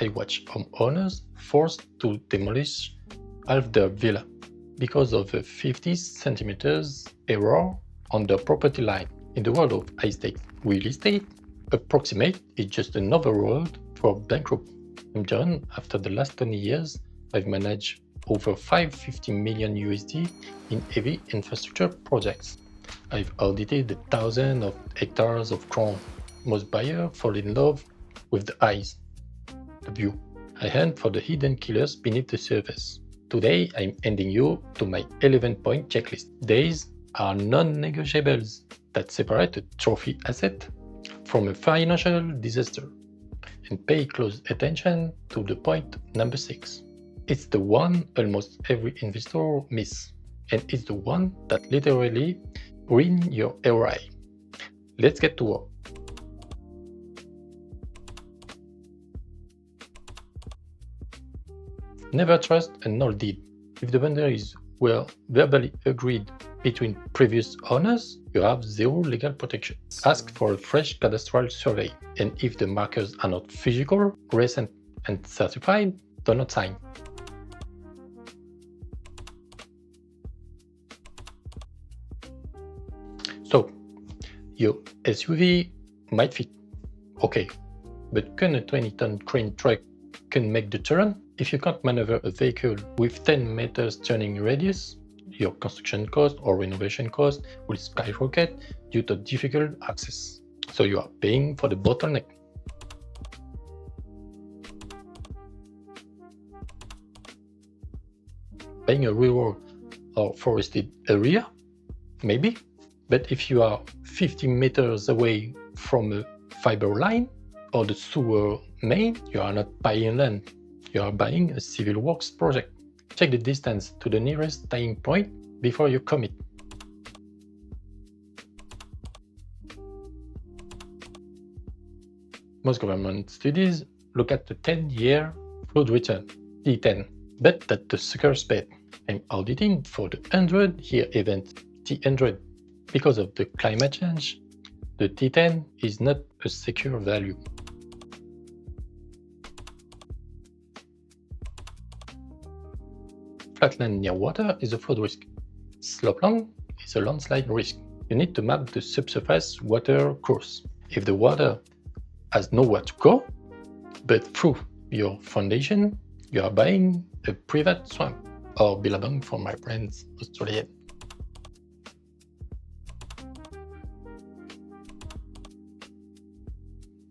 I watch homeowners forced to demolish half their villa because of a 50 centimeters error on the property line. In the world of high-stakes real estate, approximate is just another word for bankrupt. I'm John. After the last 20 years, I've managed over $550 million USD in heavy infrastructure projects. I've audited thousands of hectares of ground. Most buyers fall in love with the eyes, the view. I hunt for the hidden killers beneath the surface. Today, I'm handing you to my 11-point checklist. These are non-negotiables that separate a trophy asset from a financial disaster. And pay close attention to the point number 6. It's the one almost every investor misses, and it's the one that literally ruins your ROI. Let's get to work. Never trust a null deed. If the boundaries were verbally agreed between previous owners, you have zero legal protection. Ask for a fresh cadastral survey, and if the markers are not physical, recent, and certified, do not sign. So, your SUV might fit. Okay, but can a 20-ton crane truck make the turn? If you can't maneuver a vehicle with 10 meters turning radius, your construction cost or renovation cost will skyrocket due to difficult access. So you are paying for the bottleneck. Buying a rural or forested area? Maybe. But if you are 50 meters away from a fiber line or the sewer main, you are not buying land. You are buying a civil works project. Check the distance to the nearest tying point before you commit. Most government studies look at the 10-year flood return, T10, but that's the sucker's bet. I'm auditing for the 100-year event, T100. Because of the climate change, the T10 is not a secure value. Flatland near water is a flood risk. Slopeland is a landslide risk. You need to map the subsurface water course. If the water has nowhere to go, but through your foundation, you are buying a private swamp, or billabong for my friends Australian.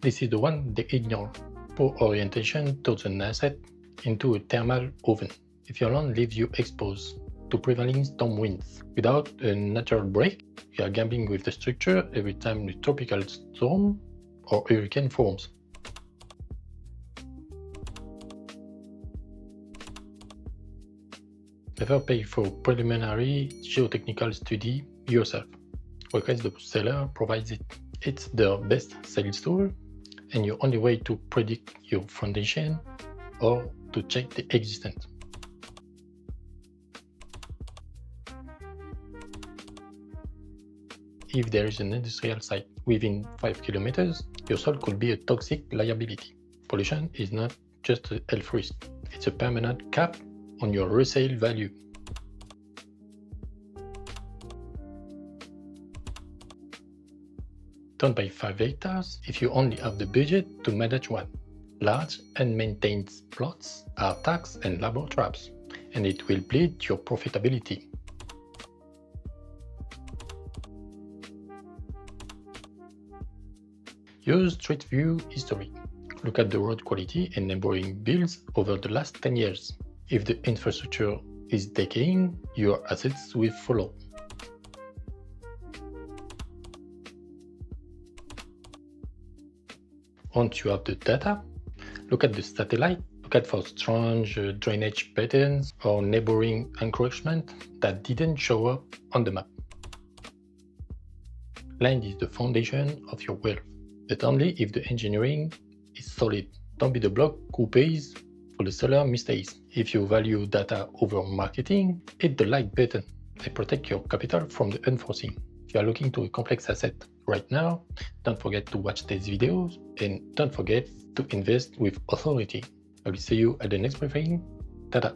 This is the one they ignore. Poor orientation turns an asset into a thermal oven. If your land leaves you exposed to prevailing storm winds without a natural break, you are gambling with the structure every time the tropical storm or hurricane forms. Never pay for preliminary geotechnical study yourself. Request the seller provides it. It's the best sales tool and your only way to predict your foundation or to check the existence. If there is an industrial site within 5 kilometers, your soil could be a toxic liability. Pollution is not just a health risk, it's a permanent cap on your resale value. Don't buy 5 hectares if you only have the budget to manage one. Large unmaintained plots are tax and labor traps, and it will bleed your profitability. Use Street View history. Look at the road quality and neighboring builds over the last 10 years. If the infrastructure is decaying, your assets will follow. Once you have the data, look at the satellite. Look at for strange drainage patterns or neighboring encroachment that didn't show up on the map. Land is the foundation of your wealth, but only if the engineering is solid. Don't be the block who pays for the seller mistakes. If you value data over marketing, hit the like button and protect your capital from the unforeseen. If you are looking to a complex asset right now, don't forget to watch these videos and don't forget to invest with authority. I will see you at the next briefing. Ta-da!